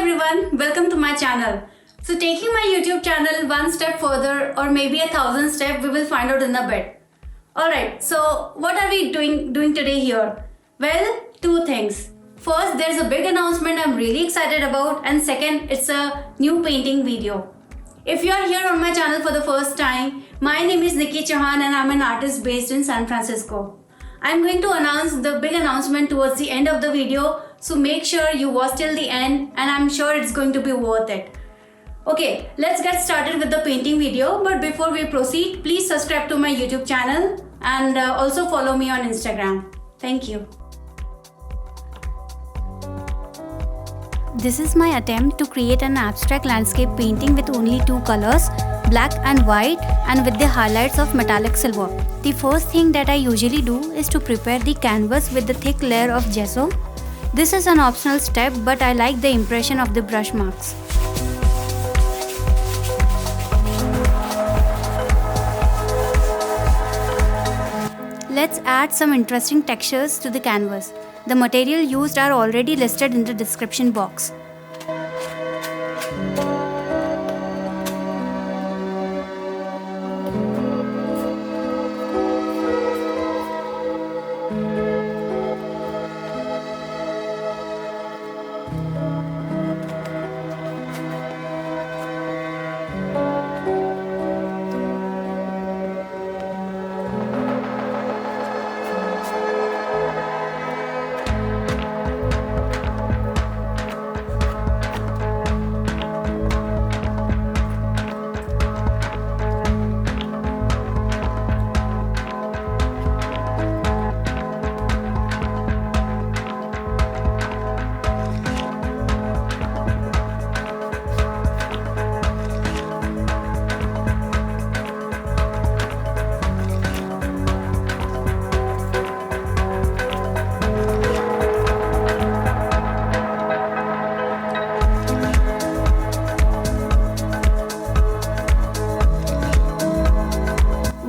everyone, welcome to my channel. So taking my YouTube channel one step further or maybe 1,000 steps, we will find out in a bit. Alright, so what are we doing today here? Well, two things. First, there's a big announcement I'm really excited about, and second, it's a new painting video. If you are here on my channel for the first time, my name is Nikki Chauhan and I'm an artist based in San Francisco. I'm going to announce the big announcement towards the end of the video, so make sure you watch till the end and I'm sure it's going to be worth it. Okay, let's get started with the painting video, but before we proceed, please subscribe to my YouTube channel and also follow me on Instagram. Thank you. This is my attempt to create an abstract landscape painting with only two colors, black and white, and with the highlights of metallic silver. The first thing that I usually do is to prepare the canvas with the thick layer of gesso. This is an optional step, but I like the impression of the brush marks. Let's add some interesting textures to the canvas. The material used are already listed in the description box.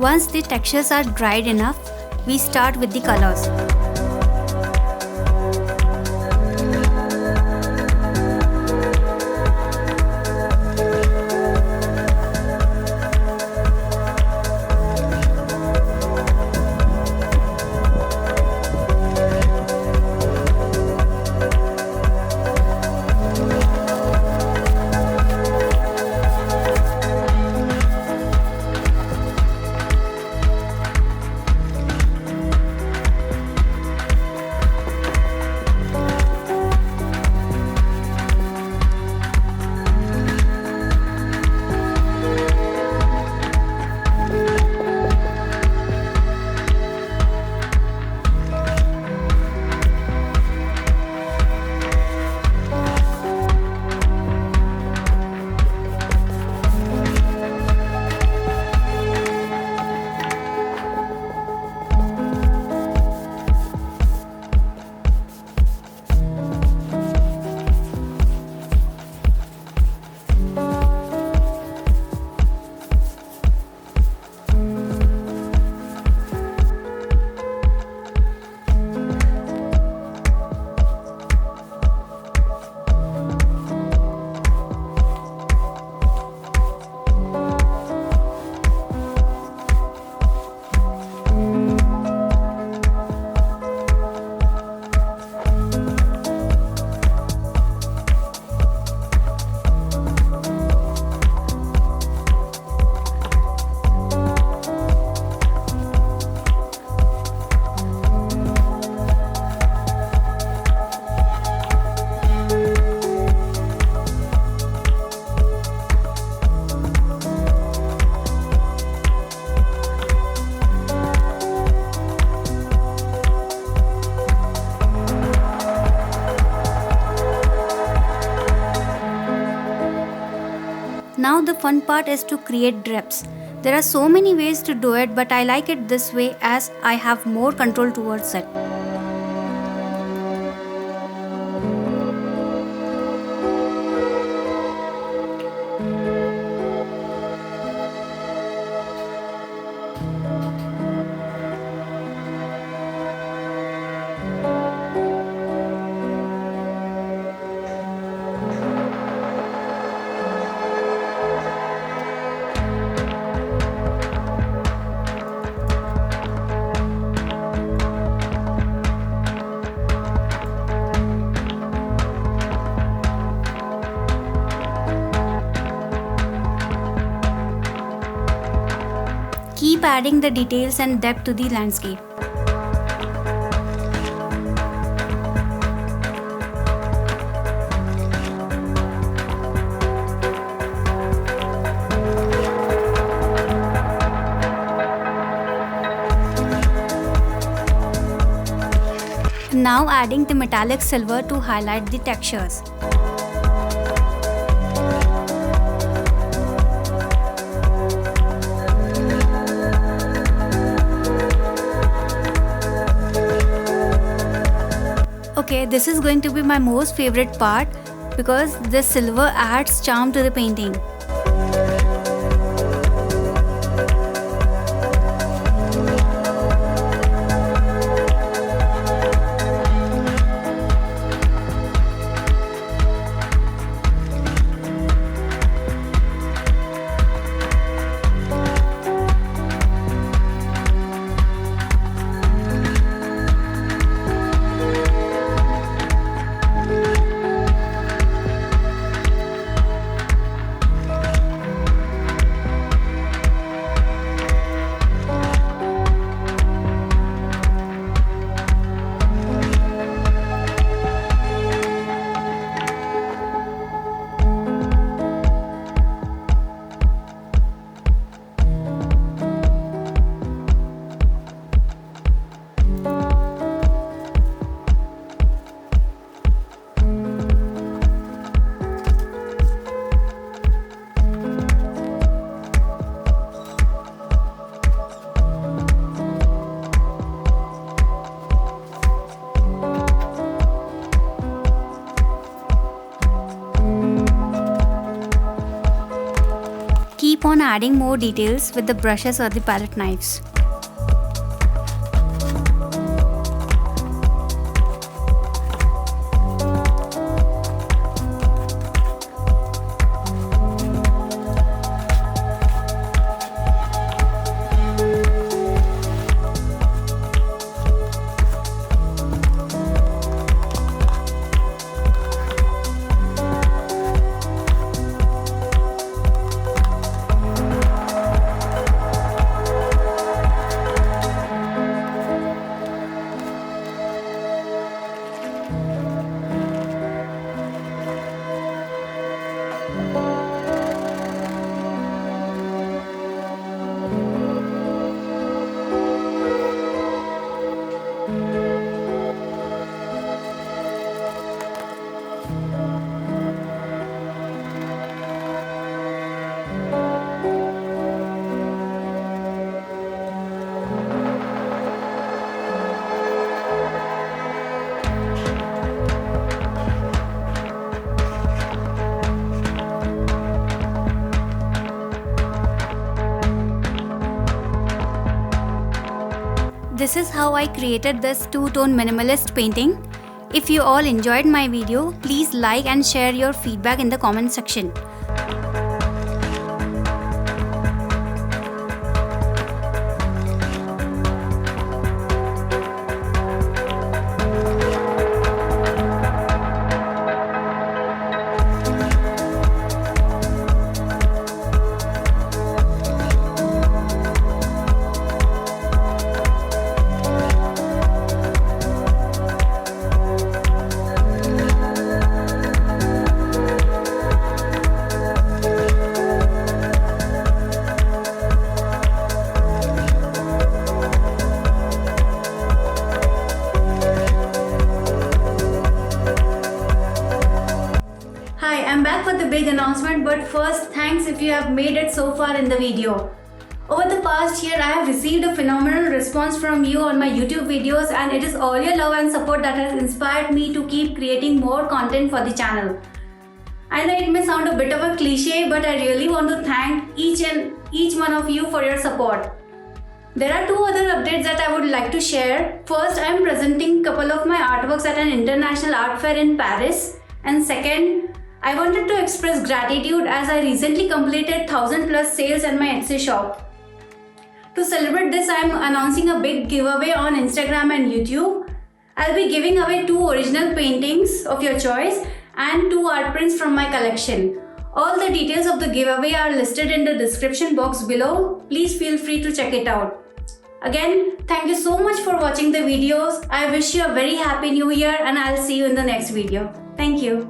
Once the textures are dried enough, we start with the colors. Now the fun part is to create drips. There are so many ways to do it, but I like it this way as I have more control towards it. adding the details and depth to the landscape. Now adding the metallic silver to highlight the textures. Okay, this is going to be my most favorite part because the silver adds charm to the painting. Keep on adding more details with the brushes or the palette knives. This is how I created this two-tone minimalist painting. If you all enjoyed my video, please like and share your feedback in the comment section. I'm back for the big announcement, but first thanks if you have made it so far in the video. Over the past year, I have received a phenomenal response from you on my YouTube videos, and it is all your love and support that has inspired me to keep creating more content for the channel. I know it may sound a bit of a cliche, but I really want to thank each one of you for your support. There are two other updates that I would like to share. First, I am presenting a couple of my artworks at an international art fair in Paris. And second, I wanted to express gratitude as I recently completed 1000+ sales in my Etsy shop. To celebrate this, I am announcing a big giveaway on Instagram and YouTube. I'll be giving away 2 original paintings of your choice and 2 art prints from my collection. All the details of the giveaway are listed in the description box below. Please feel free to check it out. Again, thank you so much for watching the videos. I wish you a very happy new year and I'll see you in the next video. Thank you.